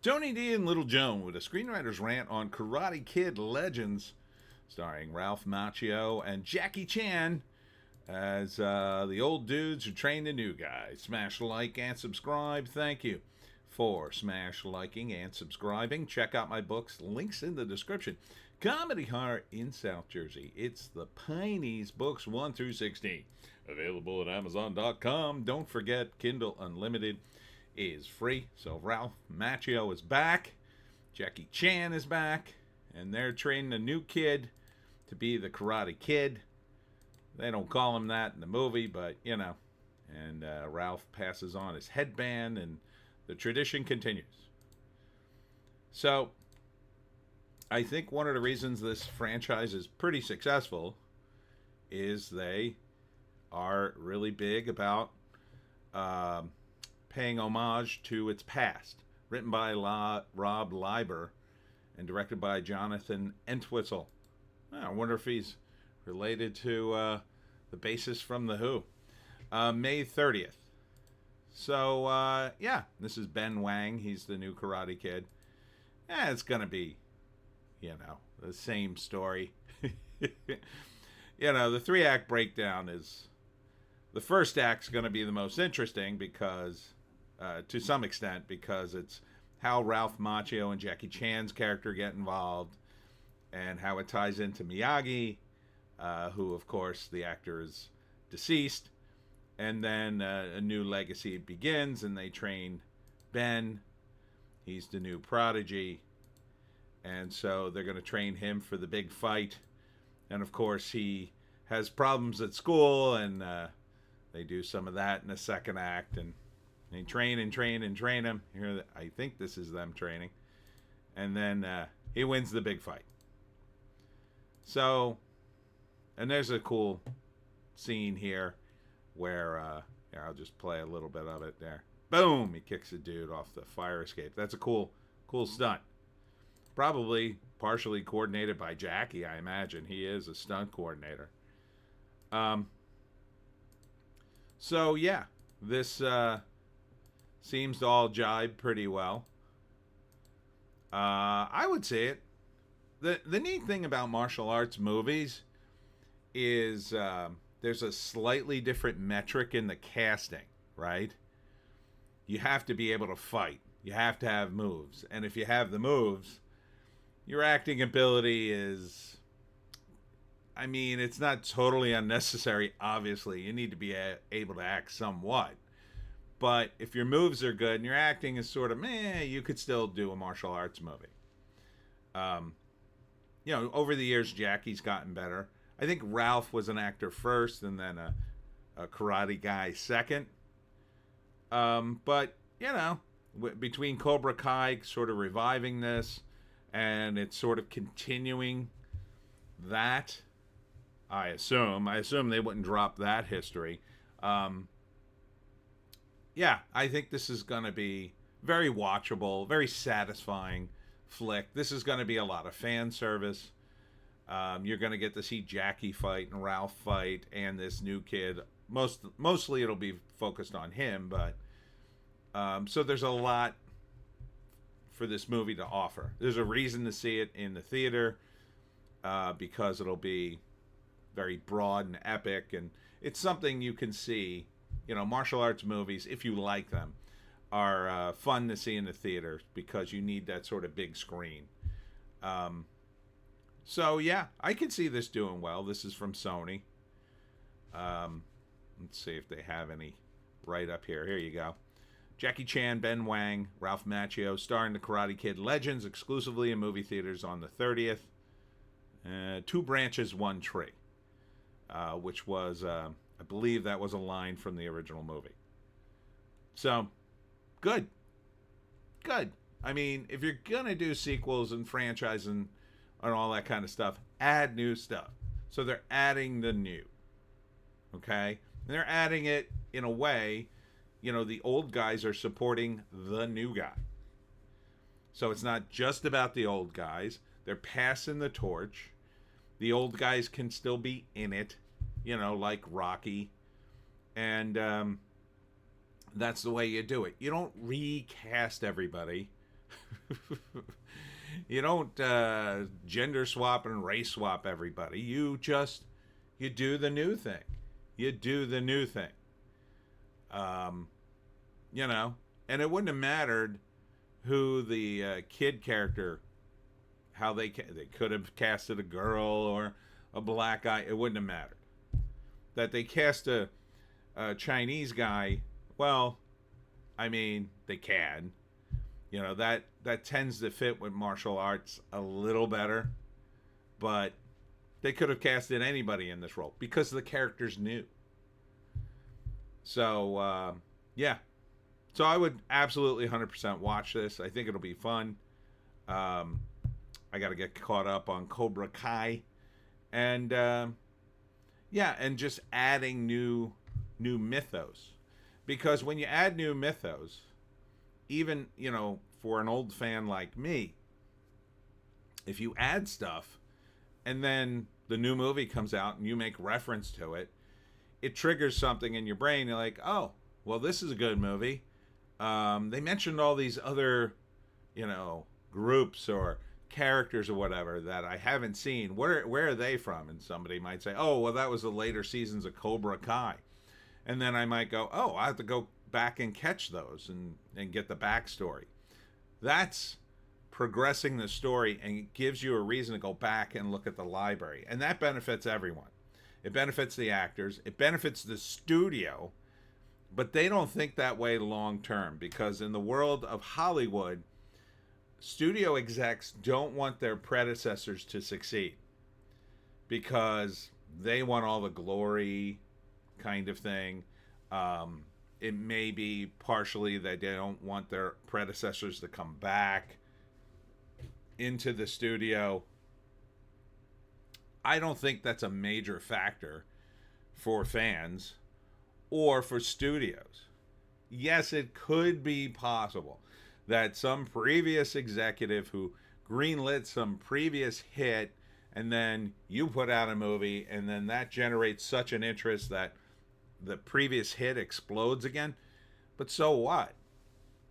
Tony D and Little Joan with a screenwriter's rant on Karate Kid Legends, starring Ralph Macchio and Jackie Chan as the old dudes who train the new guys. Smash like and subscribe. Thank you for smash liking and subscribing. Check out my books. Links in the description. Comedy Horror in South Jersey. It's the Pineys books 1 through 16. Available at Amazon.com. Don't forget, Kindle Unlimited is free. So Ralph Macchio is back. Jackie Chan is back. And they're training a new kid to be the Karate Kid. They don't call him that in the movie, but you know. And Ralph passes on his headband, and the tradition continues. So, I think one of the reasons this franchise is pretty successful is they are really big about paying homage to its past. Written by Rob Leiber and directed by Jonathan Entwistle. I wonder if he's related to the bassist from The Who. May 30th. So, yeah, this is Ben Wang. He's the new Karate Kid. It's going to be, the same story. The 3-act breakdown is... The first act's going to be the most interesting because, to some extent, because it's how Ralph Macchio and Jackie Chan's character get involved and how it ties into Miyagi, who, of course, the actor is deceased. And then a new legacy begins, and they train Ben. He's the new prodigy. And so they're going to train him for the big fight. And, of course, he has problems at school, and they do some of that in the second act. And they train and train and train him. Here, I think this is them training. And then he wins the big fight. So, and there's a cool scene here where, I'll just play a little bit of it there. Boom! He kicks a dude off the fire escape. That's a cool stunt. Probably partially coordinated by Jackie, I imagine. He is a stunt coordinator. So, yeah, this seems to all jibe pretty well. I would say it. The neat thing about martial arts movies is there's a slightly different metric in the casting, right? You have to be able to fight. You have to have moves. And if you have the moves, your acting ability is... I mean, it's not totally unnecessary, obviously. You need to be able to act somewhat. But if your moves are good and your acting is sort of meh, you could still do a martial arts movie. Over the years, Jackie's gotten better. I think Ralph was an actor first and then a karate guy second. But, between Cobra Kai sort of reviving this and it's sort of continuing that, I assume they wouldn't drop that history. I think this is going to be very watchable, very satisfying flick. This is going to be a lot of fan service. You're going to get to see Jackie fight and Ralph fight and this new kid. Mostly it'll be focused on him, but so there's a lot for this movie to offer. There's a reason to see it in the theater because it'll be very broad and epic, and it's something you can see. Martial arts movies, if you like them, are fun to see in the theater because you need that sort of big screen. So, yeah, I can see this doing well. This is from Sony. Let's see if they have any right up here. Here you go. Jackie Chan, Ben Wang, Ralph Macchio, starring the Karate Kid Legends, exclusively in movie theaters on the 30th. 2 branches, 1 tree. Which was, I believe that was a line from the original movie. So, good. Good. I mean, if you're going to do sequels and franchising and all that kind of stuff, add new stuff. So they're adding the new. Okay? And they're adding it in a way, the old guys are supporting the new guy. So it's not just about the old guys. They're passing the torch. The old guys can still be in it, like Rocky. And that's the way you do it. You don't recast everybody. You don't gender swap and race swap everybody. You do the new thing. You do the new thing. Um, you know, and it wouldn't have mattered who the kid character, how they could have casted a girl or a black guy. It wouldn't have mattered. That they cast a Chinese guy. Well, I mean, they can. You know, that tends to fit with martial arts a little better. But they could have casted anybody in this role because the character's new. So, yeah. So I would absolutely 100% watch this. I think it'll be fun. I got to get caught up on Cobra Kai. And, yeah, and just adding new mythos. Because when you add new mythos, even, you know, for an old fan like me, if you add stuff and then the new movie comes out and you make reference to it, it triggers something in your brain. You're like, oh, well, this is a good movie. They mentioned all these other, you know, groups or characters or whatever that I haven't seen. Where are they from? And somebody might say, oh, well, that was the later seasons of Cobra Kai. And then I might go, oh, I have to go back and catch those and get the backstory. That's progressing the story, and it gives you a reason to go back and look at the library. And that benefits everyone. It benefits the actors. It benefits the studio. But they don't think that way long term, because in the world of Hollywood, studio execs don't want their predecessors to succeed because they want all the glory kind of thing. It may be partially that they don't want their predecessors to come back into the studio. I don't think that's a major factor for fans or for studios. Yes, it could be possible that some previous executive who greenlit some previous hit, and then you put out a movie, and then that generates such an interest that the previous hit explodes again. But so what?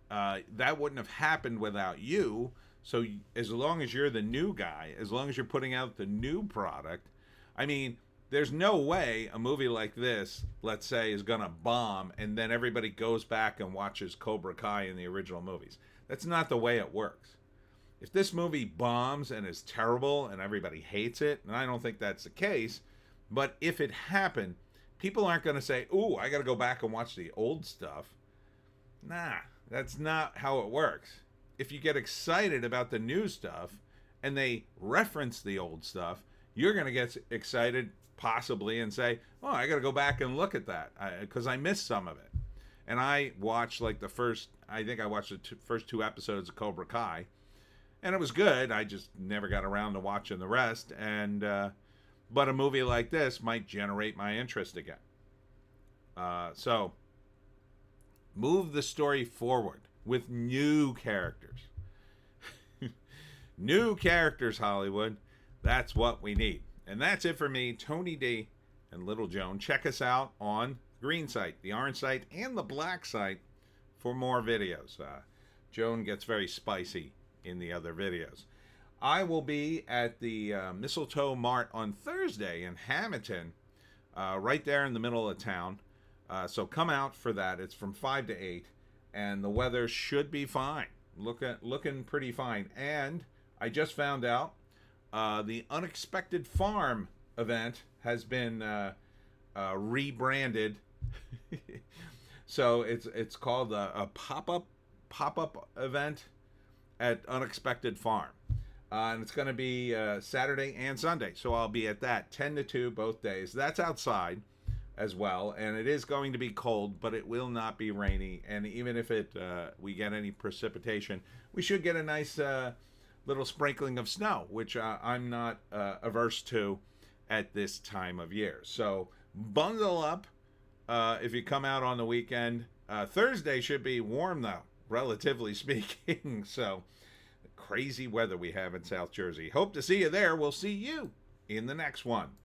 That wouldn't have happened without you. So as long as you're the new guy, as long as you're putting out the new product, I mean, there's no way a movie like this, let's say, is going to bomb and then everybody goes back and watches Cobra Kai in the original movies. That's not the way it works. If this movie bombs and is terrible and everybody hates it, and I don't think that's the case, but if it happened, people aren't going to say, ooh, I got to go back and watch the old stuff. Nah, that's not how it works. If you get excited about the new stuff and they reference the old stuff, you're going to get excited possibly and say, oh, I got to go back and look at that because I missed some of it. And I watched like I think I watched the first 2 episodes of Cobra Kai, and it was good. I just never got around to watching the rest. And but a movie like this might generate my interest again. So move the story forward with new characters. New characters, Hollywood. That's what we need. And that's it for me, Tony D and Little Joan. Check us out on green site, the orange site, and the black site for more videos. Joan gets very spicy in the other videos. I will be at the Mistletoe Mart on Thursday in Hamilton, right there in the middle of town. So come out for that. It's from 5 to 8, and the weather should be fine. Looking pretty fine. And I just found out the Unexpected Farm event has been rebranded. So it's called a pop-up event at Unexpected Farm. And it's going to be Saturday and Sunday. So I'll be at that 10 to 2 both days. That's outside as well. And it is going to be cold, but it will not be rainy. And even if we get any precipitation, we should get a nice little sprinkling of snow, which I'm not averse to at this time of year. So bundle up if you come out on the weekend. Thursday should be warm, though, relatively speaking. So crazy weather we have in South Jersey. Hope to see you there. We'll see you in the next one.